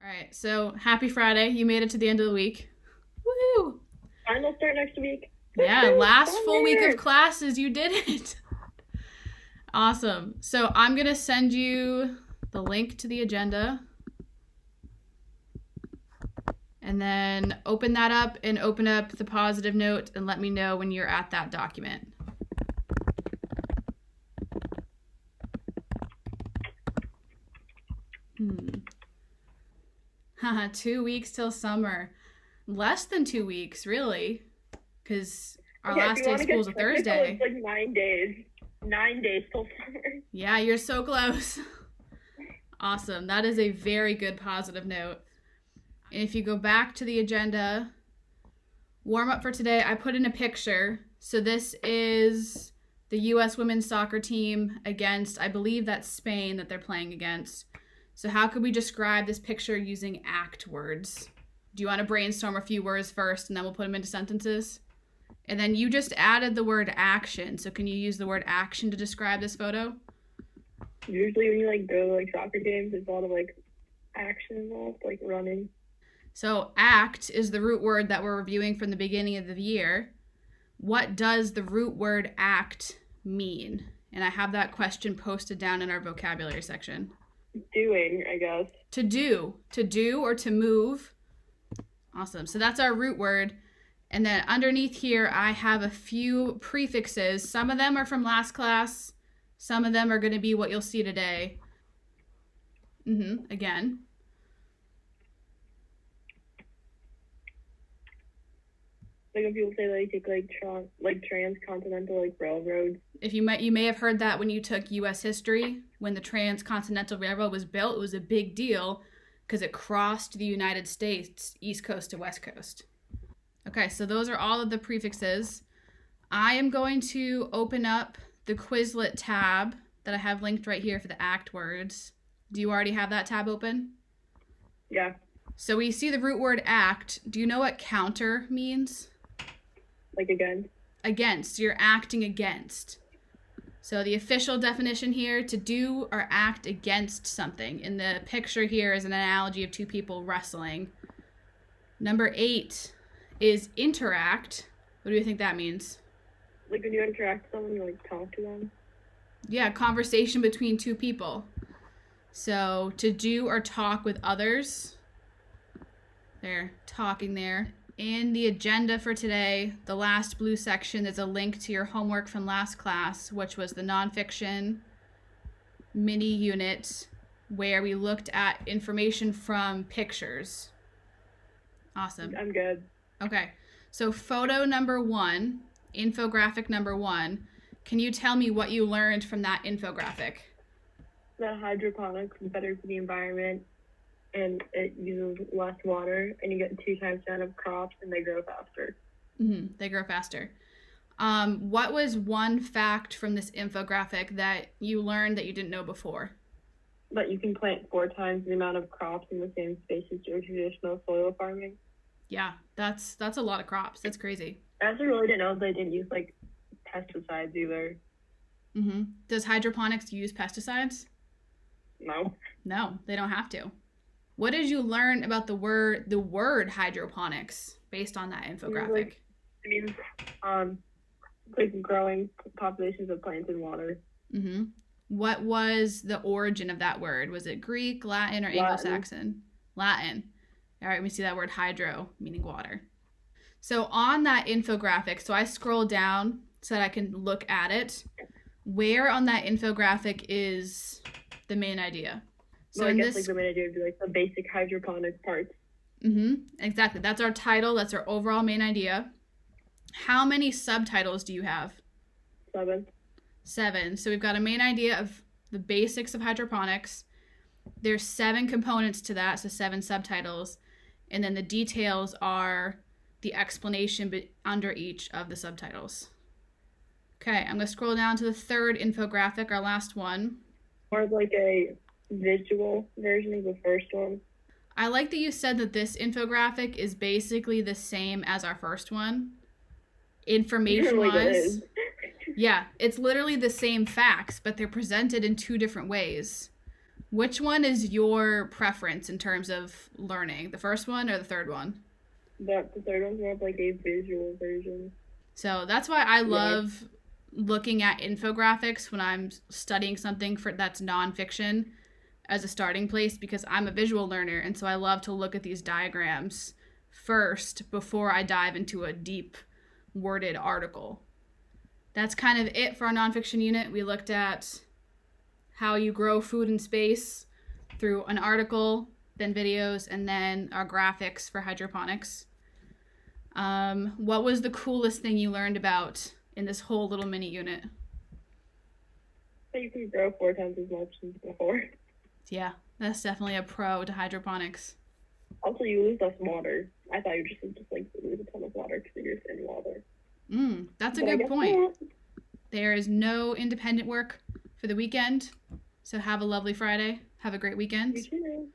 All right, so happy Friday. You made it to the end of the week. Woo! Finals start next week. Yeah, last full week of classes. You did it. Awesome. So I'm going to send you the link to the agenda. And then open that up and open up the positive note and let me know when you're at that document. Haha, 2 weeks till summer. Less than 2 weeks, really. Because our last day of school is a Thursday. It's like 9 days. 9 days till summer. Yeah, you're so close. Awesome. That is a very good positive note. And if you go back to the agenda, warm up for today, I put in a picture. So this is the U.S. women's soccer team against, I believe that's Spain that they're playing against. So how could we describe this picture using act words? Do you want to brainstorm a few words first and then we'll put them into sentences? And then you just added the word action. So can you use the word action to describe this photo? Usually when you go to soccer games, there's a lot of action involved, like running. So act is the root word that we're reviewing from the beginning of the year. What does the root word act mean? And I have that question posted down in our vocabulary section. Doing, I guess. To do or to move. Awesome. So that's our root word. And then underneath here, I have a few prefixes. Some of them are from last class. Some of them are going to be what you'll see today. Again. When people say they take transcontinental railroads. You may have heard that when you took U.S. history. When the transcontinental railroad was built, it was a big deal because it crossed the United States, East Coast to West Coast. Okay, so those are all of the prefixes. I am going to open up the Quizlet tab that I have linked right here for the act words. Do you already have that tab open? Yeah. So we see the root word act. Do you know what counter means? Against? Against. You're acting against. So the official definition here, to do or act against something. In the picture here is an analogy of two people wrestling. Number 8 is interact. What do you think that means? When you interact with someone, you talk to them? Yeah, conversation between two people. So to do or talk with others. They're talking there. In the agenda for today, the last blue section is a link to your homework from last class, which was the nonfiction mini unit where we looked at information from pictures. Awesome. I'm good. Okay. So photo number 1, infographic number 1, can you tell me what you learned from that infographic? That hydroponics is better for the environment. And it uses less water, and you get 2 times the amount of crops, and they grow faster. They grow faster. What was one fact from this infographic that you learned that you didn't know before? That you can plant 4 times the amount of crops in the same space as your traditional soil farming. Yeah, that's a lot of crops. That's crazy. I also really didn't know they didn't use pesticides either. Does hydroponics use pesticides? No. No, they don't have to. What did you learn about the word hydroponics based on that infographic? It means growing populations of plants in water. What was the origin of that word? Was it Greek, Latin, or Anglo-Saxon? Latin. All right, we see that word hydro, meaning water. So on that infographic, so I scroll down so that I can look at it. Where on that infographic is the main idea? So I guess the main idea would be the basic hydroponic parts. Exactly. That's our title. That's our overall main idea. How many subtitles do you have? 7. So we've got a main idea of the basics of hydroponics. There's 7 components to that, so 7 subtitles. And then the details are the explanation under each of the subtitles. Okay, I'm going to scroll down to the third infographic, our last one. More of a visual version of the first one. I like that you said that this infographic is basically the same as our first one. Information-wise. Yeah, it's literally the same facts, but they're presented in 2 different ways. Which one is your preference in terms of learning? The first one or the third one? The third one's more of like a visual version. So that's why I love looking at infographics when I'm studying something that's nonfiction as a starting place, because I'm a visual learner, and so I love to look at these diagrams first before I dive into a deep worded article. That's kind of it for our nonfiction unit. We looked at how you grow food in space through an article, then videos, and then our graphics for hydroponics. What was the coolest thing you learned about in this whole little mini unit? So you can grow 4 times as much as before. Yeah, that's definitely a pro to hydroponics. Also, you lose less water. I thought you just like lose a ton of water because you're just in water. That's a good point. There is no independent work for the weekend, so have a lovely Friday. Have a great weekend. You too.